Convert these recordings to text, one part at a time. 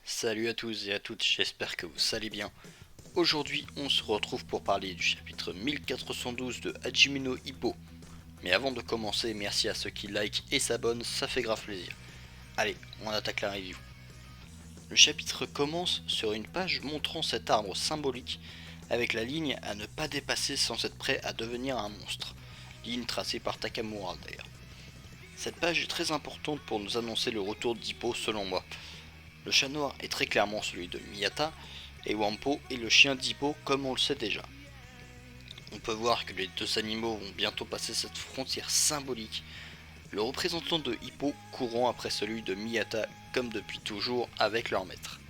Salut à tous et à toutes, j'espère que vous allez bien. Aujourd'hui, on se retrouve pour parler du chapitre 1412 de Hajime no Ippo. Mais avant de commencer, merci à ceux qui like et s'abonnent, ça fait grave plaisir. Allez, on attaque la review. Le chapitre commence sur une page montrant cet arbre symbolique avec la ligne à ne pas dépasser sans être prêt à devenir un monstre. Ligne tracée par Takamura d'ailleurs. Cette page est très importante pour nous annoncer le retour d'Hippo selon moi. Le chat noir est très clairement celui de Miyata, et Wampo est le chien d'Hippo comme on le sait déjà. On peut voir que les deux animaux vont bientôt passer cette frontière symbolique, le représentant de Hippo courant après celui de Miyata comme depuis toujours avec leur maître.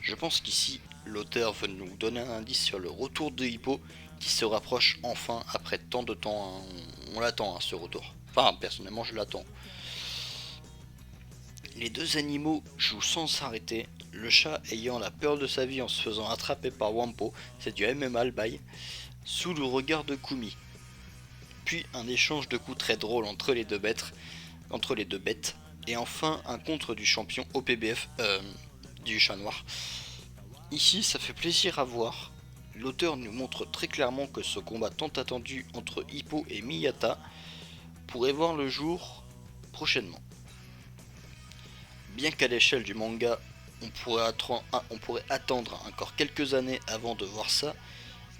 Je pense qu'ici, l'auteur veut nous donner un indice sur le retour de Hippo qui se rapproche enfin après tant de temps, on l'attend ce retour. Enfin, personnellement je l'attends. Les deux animaux jouent sans s'arrêter, le chat ayant la peur de sa vie en se faisant attraper par Wampo, c'est du MMA le bail, sous le regard de Kumi. Puis un échange de coups très drôle entre les deux bêtes, et enfin un contre du champion OPBF du chat noir. Ici ça fait plaisir à voir, l'auteur nous montre très clairement que ce combat tant attendu entre Hippo et Miyata pourrait voir le jour prochainement. Bien qu'à l'échelle du manga, on pourrait attendre encore quelques années avant de voir ça,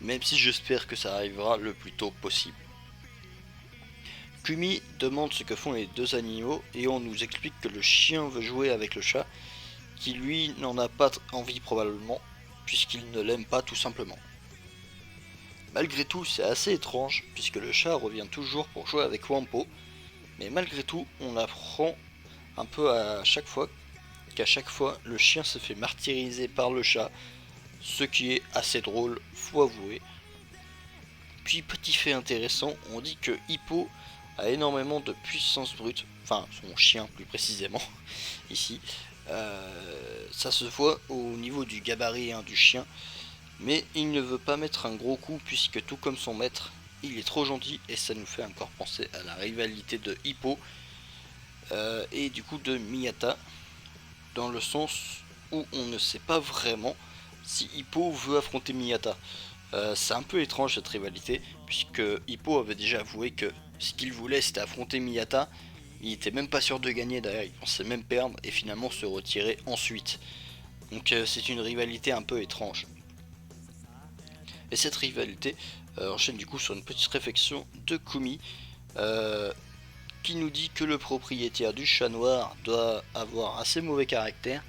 même si j'espère que ça arrivera le plus tôt possible. Kumi demande ce que font les deux animaux et on nous explique que le chien veut jouer avec le chat, qui lui n'en a pas envie probablement, puisqu'il ne l'aime pas tout simplement. Malgré tout, c'est assez étrange, puisque le chat revient toujours pour jouer avec Wampo, mais malgré tout, on apprend un peu à chaque fois qu'à chaque fois le chien se fait martyriser par le chat, ce qui est assez drôle, faut avouer. Puis petit fait intéressant, on dit que Hippo a énormément de puissance brute, enfin son chien plus précisément, ici. Ça se voit au niveau du gabarit du chien, mais il ne veut pas mettre un gros coup puisque tout comme son maître, il est trop gentil et ça nous fait encore penser à la rivalité de Hippo et du coup de Miyata, dans le sens où on ne sait pas vraiment si Hippo veut affronter Miyata. C'est un peu étrange cette rivalité, puisque Hippo avait déjà avoué que ce qu'il voulait c'était affronter Miyata, il était même pas sûr de gagner d'ailleurs, il pensait même perdre et finalement se retirer ensuite. Donc c'est une rivalité un peu étrange. Et cette rivalité enchaîne du coup sur une petite réflexion de Kumi, euh, qui nous dit que le propriétaire du chat noir doit avoir assez mauvais caractère,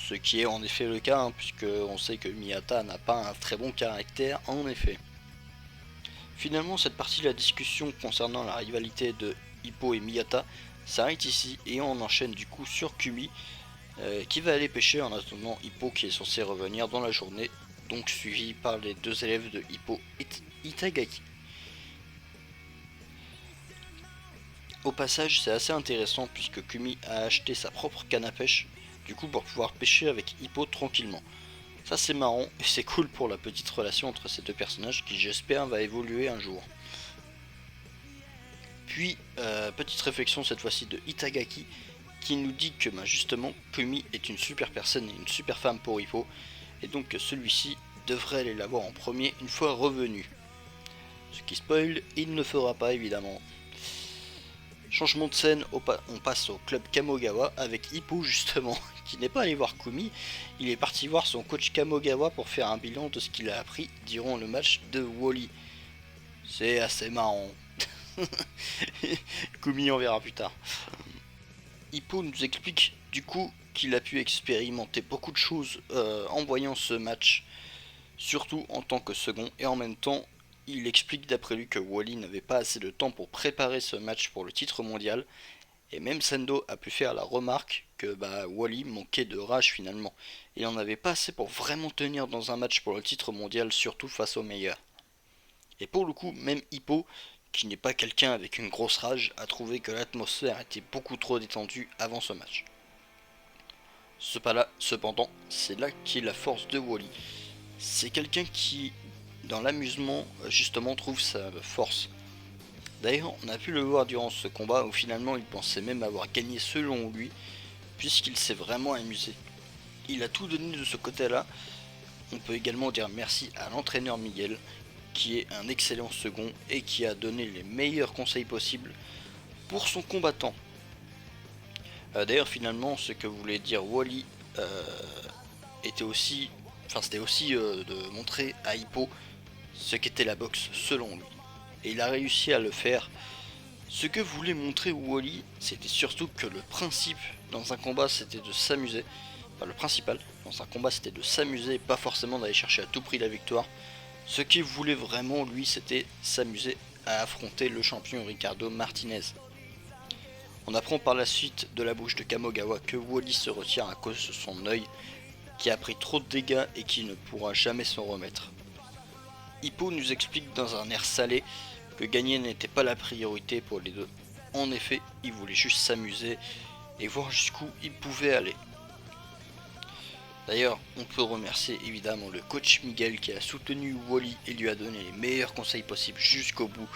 ce qui est en effet le cas, puisque on sait que Miyata n'a pas un très bon caractère en effet. Finalement, cette partie de la discussion concernant la rivalité de Hippo et Miyata s'arrête ici et on enchaîne du coup sur Kumi qui va aller pêcher en attendant Hippo qui est censé revenir dans la journée, donc suivi par les deux élèves de Hippo Itagaki. Au passage, c'est assez intéressant puisque Kumi a acheté sa propre canne à pêche, du coup pour pouvoir pêcher avec Hippo tranquillement. Ça c'est marrant et c'est cool pour la petite relation entre ces deux personnages qui j'espère va évoluer un jour. Puis, petite réflexion cette fois-ci de Itagaki qui nous dit que justement Kumi est une super personne et une super femme pour Hippo et donc que celui-ci devrait aller la voir en premier une fois revenu. Ce qui spoil, il ne fera pas évidemment. Changement de scène, on passe au club Kamogawa avec Hippo justement, qui n'est pas allé voir Kumi, il est parti voir son coach Kamogawa pour faire un bilan de ce qu'il a appris durant le match de Wally. C'est assez marrant. Kumi on verra plus tard. Hippo nous explique du coup qu'il a pu expérimenter beaucoup de choses en voyant ce match, surtout en tant que second, et en même temps il explique d'après lui que Wally n'avait pas assez de temps pour préparer ce match pour le titre mondial, et même Sendo a pu faire la remarque que Wally manquait de rage finalement. Il n'en avait pas assez pour vraiment tenir dans un match pour le titre mondial, surtout face aux meilleurs. Et pour le coup, même Hippo, qui n'est pas quelqu'un avec une grosse rage, a trouvé que l'atmosphère était beaucoup trop détendue avant ce match. Cependant, c'est là qu'est la force de Wally. C'est quelqu'un qui, dans l'amusement, justement trouve sa force. D'ailleurs, on a pu le voir durant ce combat où finalement il pensait même avoir gagné selon lui, puisqu'il s'est vraiment amusé. il a tout donné de ce côté-là. On peut également dire merci à l'entraîneur Miguel, qui est un excellent second et qui a donné les meilleurs conseils possibles pour son combattant. D'ailleurs, finalement, ce que voulait dire Wally était aussi, c'était aussi de montrer à Hippo ce qu'était la boxe selon lui. Et il a réussi à le faire. Ce que voulait montrer Wally, c'était surtout que le principe dans un combat, c'était de s'amuser. Enfin, le principal dans un combat, c'était de s'amuser et pas forcément d'aller chercher à tout prix la victoire. Ce qu'il voulait vraiment, lui, c'était s'amuser à affronter le champion Ricardo Martinez. On apprend par la suite de la bouche de Kamogawa que Wally se retire à cause de son œil qui a pris trop de dégâts et qui ne pourra jamais s'en remettre. Hippo nous explique dans un air salé que gagner n'était pas la priorité pour les deux. En effet, il voulait juste s'amuser et voir jusqu'où il pouvait aller. D'ailleurs, on peut remercier évidemment le coach Miguel qui a soutenu Wally et lui a donné les meilleurs conseils possibles jusqu'au bout.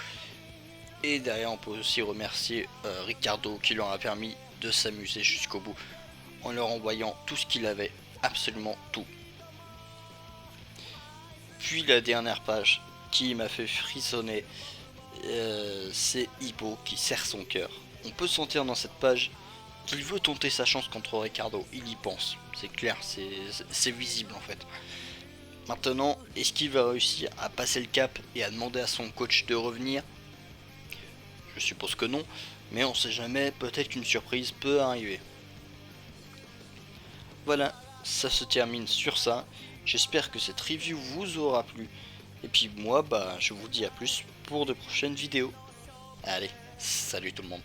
Et derrière, on peut aussi remercier Ricardo qui leur a permis de s'amuser jusqu'au bout en leur envoyant tout ce qu'il avait, absolument tout. Puis la dernière page qui m'a fait frissonner, c'est Hippo qui serre son cœur. On peut sentir dans cette page qu'il veut tenter sa chance contre Ricardo, il y pense, c'est clair, c'est visible en fait. Maintenant, est-ce qu'il va réussir à passer le cap et à demander à son coach de revenir? Je suppose que non, mais on sait jamais, peut-être qu'une surprise peut arriver. Voilà, ça se termine sur ça. J'espère que cette review vous aura plu. Et puis moi, je vous dis à plus pour de prochaines vidéos. Allez, salut tout le monde.